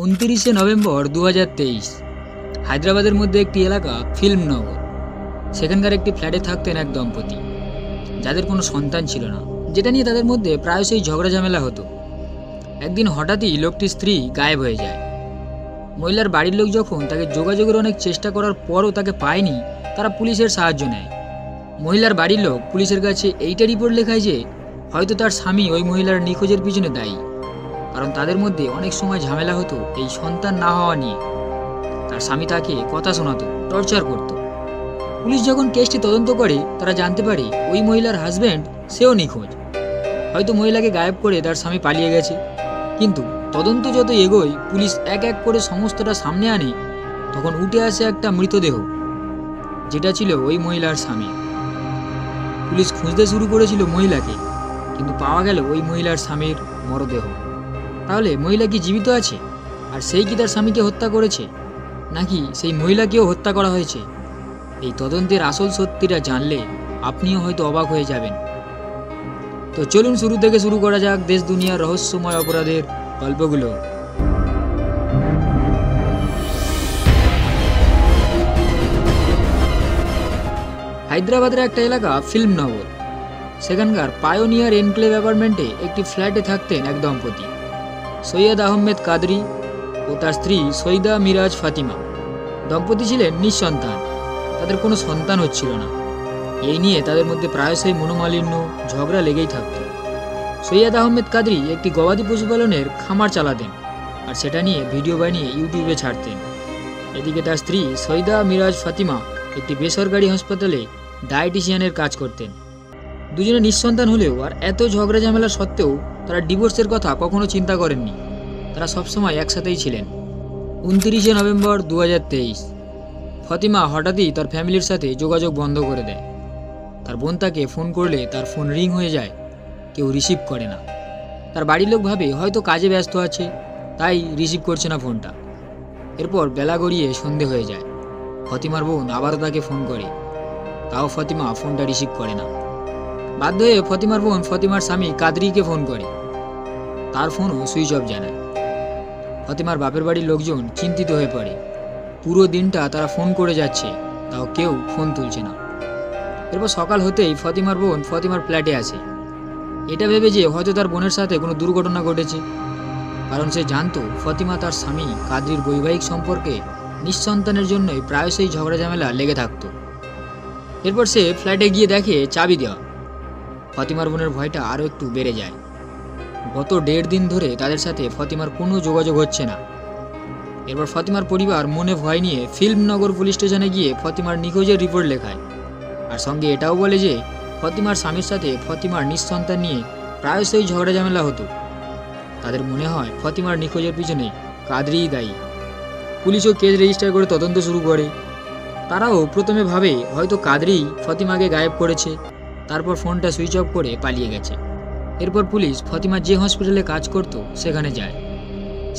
29শে November 2023 হায়দ্রাবাদের মধ্যে একটি এলাকা ফিল্মনগর। সেখানকার একটি ফ্ল্যাটে থাকতেন এক দম্পতি যাদের কোনো সন্তান ছিল না, যেটা নিয়ে তাদের মধ্যে প্রায়শই ঝগড়া ঝামেলা হতো। একদিন হঠাৎই লোকটির স্ত্রী গায়েব হয়ে যায়। মহিলার বাড়ির লোক যখন তাকে যোগাযোগের অনেক চেষ্টা করার পরও তাকে পায়নি, তারা পুলিশের সাহায্য নেয়। মহিলার বাড়ির লোক পুলিশের কাছে এইটা রিপোর্ট লেখায় যে হয়তো তার স্বামী ওই মহিলার নিখোঁজের পিছনে দায়ী, কারণ তাদের মধ্যে অনেক সময় ঝামেলা হতো এই সন্তান না হওয়া নিয়ে। তার স্বামী তাকে কথা শোনাতো, টর্চার করত। পুলিশ যখন কেসটি তদন্ত করে তারা জানতে পারে ওই মহিলার হাজব্যান্ড সেও নিখোঁজ। হয়তো মহিলাকে গায়েব করে তার স্বামী পালিয়ে গেছে। কিন্তু তদন্ত যত এগোয়, পুলিশ এক এক করে সমস্তটা সামনে আনে, তখন উঠে আসে একটা মৃতদেহ, যেটা ছিল ওই মহিলার স্বামী। পুলিশ খুঁজতে শুরু করেছিল মহিলাকে, কিন্তু পাওয়া গেল ওই মহিলার স্বামীর মরদেহ। তাহলে মহিলা কি জীবিত আছে, আর সেই কি তার স্বামীকে হত্যা করেছে, নাকি সেই মহিলাকেও হত্যা করা হয়েছে? এই তদন্তের আসল সত্যিটা জানলে আপনিও হয়তো অবাক হয়ে যাবেন। তো চলুন শুরু থেকে শুরু করা যাক দেশ দুনিয়ার রহস্যময় অপরাধের গল্পগুলো। হায়দ্রাবাদের একটা এলাকা ফিল্মনগর। সেখানকার পায়োনিয়ার এনক্লেভ অ্যাপার্টমেন্টে একটি ফ্ল্যাটে থাকতেন এক দম্পতি, সৈয়দ আহমেদ কাদরি ও তার স্ত্রী সৈয়দা মিরাজ ফাতিমা। দম্পতি ছিলেন নিঃসন্তান, তাদের কোনো সন্তান হচ্ছিল না। এই নিয়ে তাদের মধ্যে প্রায়শই মনোমালিন্য, ঝগড়া লেগেই থাকত। সৈয়দ আহমেদ কাদরি একটি গবাদি পশুপালনের খামার চালাতেন, আর সেটা নিয়ে ভিডিও বানিয়ে ইউটিউবে ছাড়তেন। এদিকে তার স্ত্রী সৈয়দা মিরাজ ফাতিমা একটি বেসরকারি হাসপাতালে ডায়েটিশিয়ানের কাজ করতেন। দুজনে নিঃসন্তান হলেও আর এত ঝগড়া ঝামেলা সত্ত্বেও তারা ডিভোর্সের কথা কখনো চিন্তা করেননি। তারা সবসময় একসাথেই ছিলেন। 29শে নভেম্বর 2023 ফাতিমা হঠাৎই তার ফ্যামিলির সাথে যোগাযোগ বন্ধ করে দেয়। তার বোন তাকে ফোন করলে তার ফোন রিং হয়ে যায়, কেউ রিসিভ করে না। তার বাড়ির লোক ভাবে হয়তো কাজে ব্যস্ত আছে, তাই রিসিভ করছে না ফোনটা। এরপর বেলা গড়িয়ে সন্ধে হয়ে যায়। ফাতিমার বোন আবারও তাকে ফোন করে, তাও ফাতিমা ফোনটা রিসিভ করে না। বাধ্য হয়ে ফাতিমার বোন ফাতিমার স্বামী কাদরিকে ফোন করে, তার ফোনও সুইচ অফ জানায়। ফাতিমার বাপের বাড়ির লোকজন চিন্তিত হয়ে পড়ে। পুরো দিনটা তারা ফোন করে যাচ্ছে, তাও কেউ ফোন তুলছে না। এরপর সকাল হতেই ফাতিমার বোন ফাতিমার ফ্ল্যাটে আসে, এটা ভেবে যে হয়তো তার বোনের সাথে কোনো দুর্ঘটনা ঘটেছে, কারণ সে জানতো ফাতিমা তার স্বামী কাদরির বৈবাহিক সম্পর্কে নিঃসন্তানের জন্যই প্রায়শই ঝগড়া ঝামেলা লেগে থাকতো। এরপর সে ফ্ল্যাটে গিয়ে দেখে চাবি দেওয়া। ফাতিমার বোনের ভয়টা আরও একটু বেড়ে যায়। গত 1.5 দিন ধরে তাদের সাথে ফাতিমার কোনো যোগাযোগ হচ্ছে না। এরপর ফাতিমার পরিবার মনে ভয় নিয়ে ফিল্মনগর পুলিশ স্টেশনে গিয়ে ফাতিমার নিখোঁজের রিপোর্ট লেখায়, আর সঙ্গে এটাও বলে যে ফাতিমার স্বামীর সাথে ফাতিমার নিঃসন্তান নিয়ে প্রায়শই ঝগড়া ঝামেলা হতো। তাদের মনে হয় ফাতিমার নিখোঁজের পিছনে কাদরিই দায়ী। পুলিশও কেস রেজিস্টার করে তদন্ত শুরু করে। তারাও প্রথমে ভাবে হয়তো কাদরি ফাতিমাকে গায়েব করেছে, তারপর ফোনটা সুইচ অফ করে পালিয়ে গেছে। এরপর পুলিশ ফাতিমা যে হসপিটালে কাজ করত সেখানে যায়।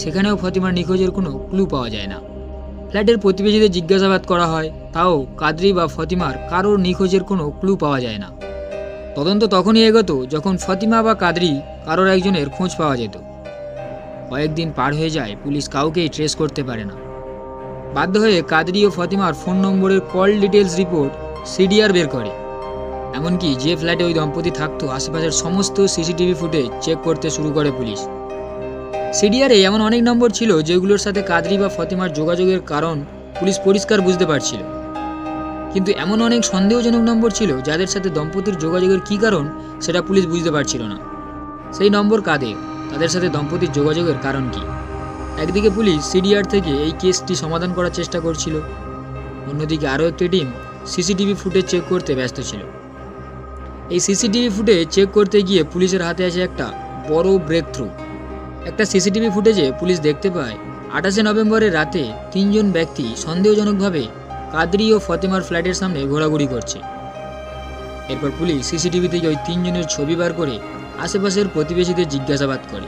সেখানেও ফাতিমার নিখোঁজের কোনো ক্লু পাওয়া যায় না। ফ্ল্যাটের প্রতিবেশীদের জিজ্ঞাসাবাদ করা হয়, তাও কাদরি বা ফাতিমার কারোর নিখোঁজের কোনো ক্লু পাওয়া যায় না। তদন্ত তখনই এগোতো যখন ফাতিমা বা কাদরি কারোর একজনের খোঁজ পাওয়া যেত। কয়েকদিন পার হয়ে যায়, পুলিশ কাউকেই ট্রেস করতে পারে না। বাধ্য হয়ে কাদরি ও ফাতিমার ফোন নম্বরের কল ডিটেলস রিপোর্ট সিডিআর বের করে। এমনকি যে ফ্ল্যাটে ওই দম্পতি থাকতো আশেপাশের সমস্ত সিসিটিভি ফুটেজ চেক করতে শুরু করে পুলিশ। সিডিআরে এমন অনেক নম্বর ছিল যেগুলোর সাথে কাদরি বা ফাতিমার যোগাযোগের কারণ পুলিশ পরিষ্কার বুঝতে পারছিল, কিন্তু এমন অনেক সন্দেহজনক নম্বর ছিল যাদের সাথে দম্পতির যোগাযোগের কী কারণ সেটা পুলিশ বুঝতে পারছিল না। সেই নম্বর কাদের, তাদের সাথে দম্পতির যোগাযোগের কারণ কি? একদিকে পুলিশ সিডিআর থেকে এই কেসটি সমাধান করার চেষ্টা করছিল, অন্যদিকে আরও একটি টিম সিসিটিভি ফুটেজ চেক করতে ব্যস্ত ছিল। এই সিসিটিভি ফুটেজ চেক করতে গিয়ে পুলিশের হাতে আসে একটা বড় ব্রেক থ্রু। একটা সিসিটিভি ফুটেজে পুলিশ দেখতে পায় 28শে নভেম্বরের রাতে 3 জন ব্যক্তি সন্দেহজনকভাবে কাদরি ও ফাতিমার ফ্ল্যাটের সামনে ঘোরাঘুরি করছে। এরপর পুলিশ সিসিটিভি থেকে ওই 3 জনের ছবি বার করে আশেপাশের প্রতিবেশীদের জিজ্ঞাসাবাদ করে,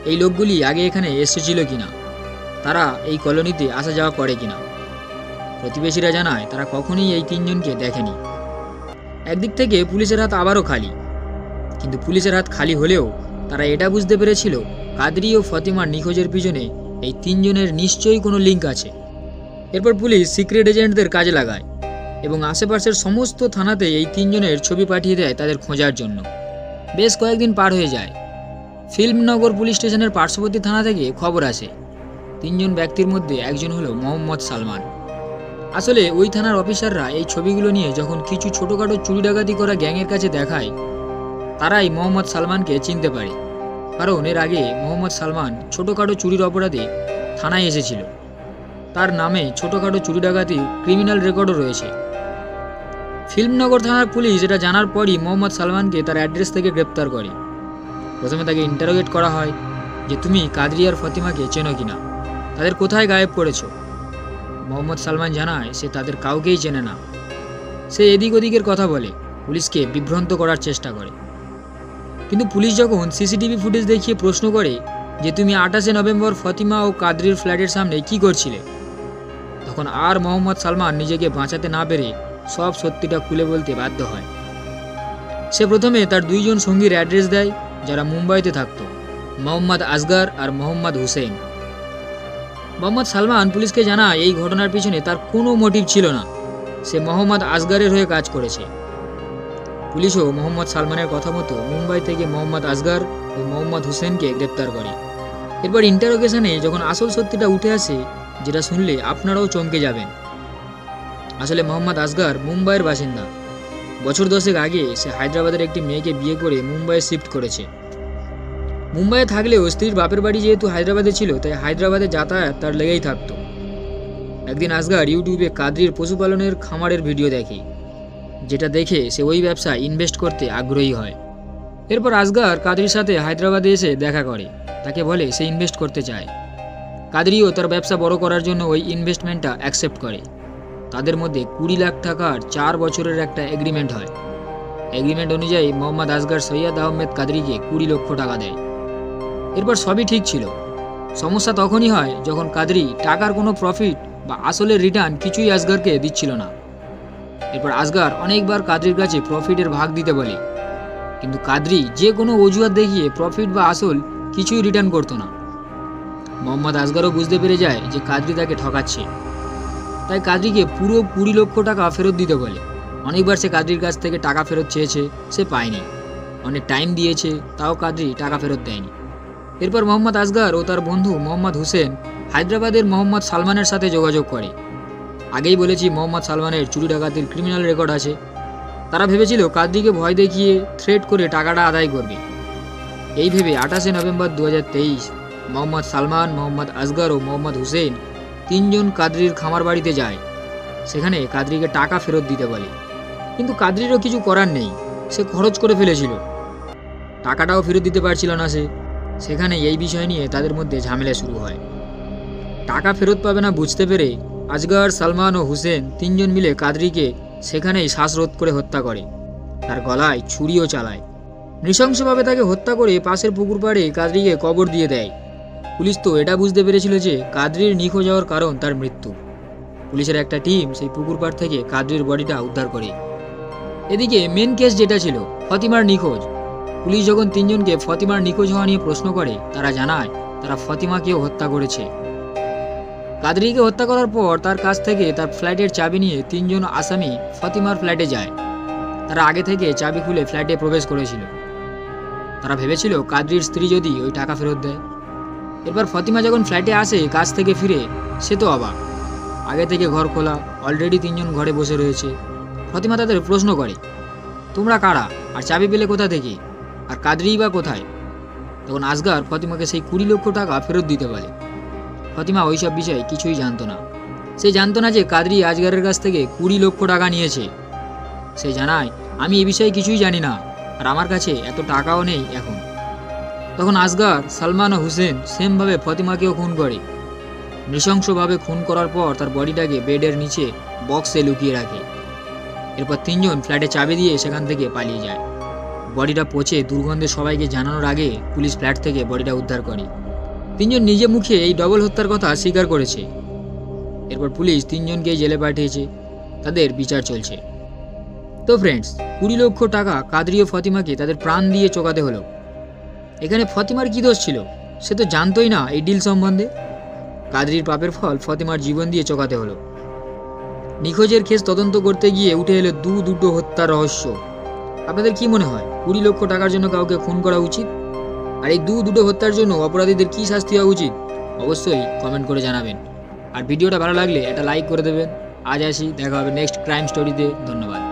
এই লোকগুলি আগে এখানে এসেছিল কিনা, তারা এই কলোনিতে আসা যাওয়া করে কিনা। প্রতিবেশীরা জানায় তারা কখনোই এই 3 জনকে দেখেনি। একদিক থেকে পুলিশের হাত আবারও খালি, কিন্তু পুলিশের হাত খালি হলেও তারা এটা বুঝতে পেরেছিল কাদরি ও ফাতিমার নিখোঁজের পিছনে এই তিনজনের নিশ্চয়ই কোনো লিঙ্ক আছে। এরপর পুলিশ সিক্রেট এজেন্টদের কাজে লাগায় এবং আশেপাশের সমস্ত থানাতে এই তিনজনের ছবি পাঠিয়ে দেয় তাদের খোঁজার জন্য। বেশ কয়েকদিন পার হয়ে যায়। ফিল্মনগর পুলিশ স্টেশনের পার্শ্ববর্তী থানা থেকে খবর আসে তিনজন ব্যক্তির মধ্যে একজন হলো মোহাম্মদ সালমান। আসলে ওই থানার অফিসাররা এই ছবিগুলো নিয়ে যখন কিছু ছোটোখাটো চুরি ডাকাতি করা গ্যাংয়ের কাছে দেখায়, তারাই মোহাম্মদ সালমানকে চিনতে পারে, কারণ এর আগে মোহাম্মদ সালমান ছোটোখাটো চুরির অপরাধে থানায় এসেছিল। তার নামে ছোটোখাটো চুরি ডাকাতি ক্রিমিনাল রেকর্ডও রয়েছে। ফিল্মনগর থানার পুলিশ এটা জানার পরই মোহাম্মদ সালমানকে তার অ্যাড্রেস থেকে গ্রেপ্তার করে। প্রথমে তাকে ইন্টারোগেট করা হয় যে তুমি কাদরি আর ফতিমাকে চেনো কিনা, তাদের কোথায় গায়েব করেছো। মোহাম্মদ সালমান জানায় সে তাদের কাউকেই চেনে না। সে এদিক ওদিকের কথা বলে, পুলিশকে বিভ্রান্ত করার চেষ্টা করে। কিন্তু পুলিশ যখন সিসিটিভি ফুটেজ দেখিয়ে প্রশ্ন করে যে তুমি 28শে নভেম্বর ফতিমা ও কাদরির ফ্ল্যাটের সামনে কি করছিলে, তখন আর মোহাম্মদ সালমান নিজেকে বাঁচাতে না পেরে সব সত্যিটা খুলে বলতে বাধ্য হয়। সে প্রথমে তার দুইজন সঙ্গীর অ্যাড্রেস দেয় যারা মুম্বাইতে থাকতো, মোহাম্মদ আসগর আর মোহাম্মদ হুসেন। মোহাম্মদ সালমান পুলিশকে জানায় এই ঘটনার পিছনে তার কোনো মোটিভ ছিল না, সে মোহাম্মদ আসগরের হয়ে কাজ করেছে। পুলিশও মোহাম্মদ সালমানের কথা মতো মুম্বাই থেকে মোহাম্মদ আসগর ও মোহাম্মদ হুসেনকে গ্রেপ্তার করে। এরপর ইন্টারোগেশনে যখন আসল সত্যিটা উঠে আসে, যেটা শুনলে আপনারাও চমকে যাবেন। আসলে মোহাম্মদ আসগর মুম্বাইয়ের বাসিন্দা। বছর 10 আগে সে হায়দ্রাবাদের একটি মেয়েকে বিয়ে করে মুম্বাইয়ে শিফট করেছে। মুম্বাইয়ে থাকলেও স্ত্রীর বাপের বাড়ি যেহেতু হায়দ্রাবাদে ছিল, তাই হায়দ্রাবাদে যাতায়াত তার লেগেই থাকতো। একদিন আসগর ইউটিউবে কাদরির পশুপালনের খামারের ভিডিও দেখে, যেটা দেখে সে ওই ব্যবসায় ইনভেস্ট করতে আগ্রহী হয়। এরপর আসগর কাদরির সাথে হায়দ্রাবাদে এসে দেখা করে, তাকে বলে সে ইনভেস্ট করতে চায়। কাদরিও তার ব্যবসা বড় করার জন্য ওই ইনভেস্টমেন্টটা অ্যাকসেপ্ট করে। তাদের মধ্যে 20 লাখ টাকার 4 বছরের একটা এগ্রিমেন্ট হয়। এগ্রিমেন্ট অনুযায়ী মোহাম্মদ আসগর সৈয়দ আহমেদ কাদরিকে 20 লক্ষ টাকা দেয়। এরপর সবই ঠিক ছিল। সমস্যা তখনই হয় যখন কাদরি টাকার কোনো প্রফিট বা আসলের রিটার্ন কিছুই আসগরকে দিচ্ছিল না। এরপর আসগর অনেকবার কাদরির কাছে প্রফিটের ভাগ দিতে বলে, কিন্তু কাদরি যে কোনো অজুহাত দেখিয়ে প্রফিট বা আসল কিছুই রিটার্ন করতো না। মোহাম্মদ আসগরও বুঝতে পেরে যায় যে কাদরি তাকে ঠকাচ্ছে, তাই কাদরিকে পুরো 20 লক্ষ টাকা ফেরত দিতে বলে। অনেকবার সে কাদরির কাছ থেকে টাকা ফেরত চেয়েছে, সে পায়নি। অনেক টাইম দিয়েছে, তাও কাদরি টাকা ফেরত দেয়নি। এরপর মোহাম্মদ আসগর ও তার বন্ধু মোহাম্মদ হুসেন হায়দ্রাবাদের মোহাম্মদ সালমানের সাথে যোগাযোগ করে। আগেই বলেছি মোহাম্মদ সালমানের চুরি ডাকাতির ক্রিমিনাল রেকর্ড আছে। তারা ভেবেছিল কাদরিকে ভয় দেখিয়ে থ্রেট করে টাকাটা আদায় করবে। এই ভেবে 28শে নভেম্বর 2023 মোহাম্মদ সালমান, মোহাম্মদ আসগর ও মোহাম্মদ হুসেন তিনজন কাদরির খামার বাড়িতে যায়। সেখানে কাদরিকে টাকা ফেরত দিতে বলে, কিন্তু কাদরিরও কিছু করার নেই, সে খরচ করে ফেলেছিল। টাকাটাও ফেরত দিতে পারছিল না সে। সেখানে এই বিষয় নিয়ে তাদের মধ্যে ঝামেলা শুরু হয়। টাকা ফেরত পাবে না বুঝতে পেরে আসগর, সালমান ও হুসেন তিনজন মিলে কাদরিকে সেখানেই শ্বাসরোধ করে হত্যা করে। তার গলায় ছুরিও চালায়। নৃশংসভাবে তাকে হত্যা করে পাশের পুকুর পাড়ে কাদরিকে কবর দিয়ে দেয়। পুলিশ তো এটা বুঝতে পেরেছিল যে কাদরির নিখোঁজ হওয়ার কারণ তার মৃত্যু। পুলিশের একটা টিম সেই পুকুর পাড় থেকে কাদরির বডিটা উদ্ধার করে। এদিকে মেন কেস যেটা ছিল ফতিমার নিখোঁজ, পুলিশ যখন তিনজনকে ফতিমার নিখোঁজ হওয়া নিয়ে প্রশ্ন করে, তারা জানায় তারা ফতিমাকেও হত্যা করেছে। কাদরিকে হত্যা করার পর তার কাছ থেকে তার ফ্ল্যাটের চাবি নিয়ে তিনজন আসামি ফতিমার ফ্ল্যাটে যায়। তারা আগে থেকে চাবি খুলে ফ্ল্যাটে প্রবেশ করেছিল। তারা ভেবেছিল কাদরির স্ত্রী যদি ওই টাকা ফেরত দেয়। এরপর ফতিমা যখন ফ্ল্যাটে আসে কাজ থেকে ফিরে, সে তো অবাক। আগে থেকে ঘর খোলা, অলরেডি তিনজন ঘরে বসে রয়েছে। ফতিমা তাদের প্রশ্ন করে, তোমরা কারা আর চাবি পেলে কোথা থেকে, আর কাদরিই বা কোথায়? তখন আসগর ফতিমাকে সেই 20 লক্ষ টাকা ফেরত দিতে বলে। ফতিমা ওইসব বিষয়ে কিছুই জানতো না। সে জানতো না যে কাদরি আসগরের কাছ থেকে 20 লক্ষ টাকা নিয়েছে। সে জানায়, আমি এ বিষয়ে কিছুই জানি না, আর আমার কাছে এত টাকাও নেই এখন। তখন আসগর, সালমান ও হুসেন সেমভাবে ফতিমাকেও খুন করে। নৃশংসভাবে খুন করার পর তার বডিটাকে বেডের নিচে বক্সে লুকিয়ে রাখে। এরপর তিনজন ফ্ল্যাটে চাবি দিয়ে সেখান থেকে পালিয়ে যায়। বডিটা পচে দুর্গন্ধে সবাইকে জানানোর আগে পুলিশ ফ্ল্যাট থেকে বডিটা উদ্ধার করে। তিনজন নিজে মুখে এই ডবল হত্যার কথা স্বীকার করেছে। এরপর পুলিশ তিনজনকেই জেলে পাঠিয়েছে, তাদের বিচার চলছে। তো ফ্রেন্ডস, 20 লক্ষ টাকা কাদরি ও ফতিমাকে তাদের প্রাণ দিয়ে চোকাতে হলো। এখানে ফতিমার কি দোষ ছিল? সে তো জানতোই না এই ডিল সম্বন্ধে। কাদরির পাপের ফল ফতেমার জীবন দিয়ে চোকাতে হলো। নিখোঁজের কেস তদন্ত করতে গিয়ে উঠে এলো দুটো হত্যার রহস্য। আপনাদের কি মনে হয় 20 লক্ষ টাকার জন্য কাউকে খুন করা উচিত? আর এই দুটো হত্যার জন্য অপরাধীদের কি শাস্তি হওয়া উচিত? অবশ্যই কমেন্ট করে জানাবেন। আর ভিডিওটা ভালো লাগলে একটা লাইক করে দেবেন। আজ আসি, দেখা হবে নেক্সট ক্রাইম স্টোরিতে। ধন্যবাদ।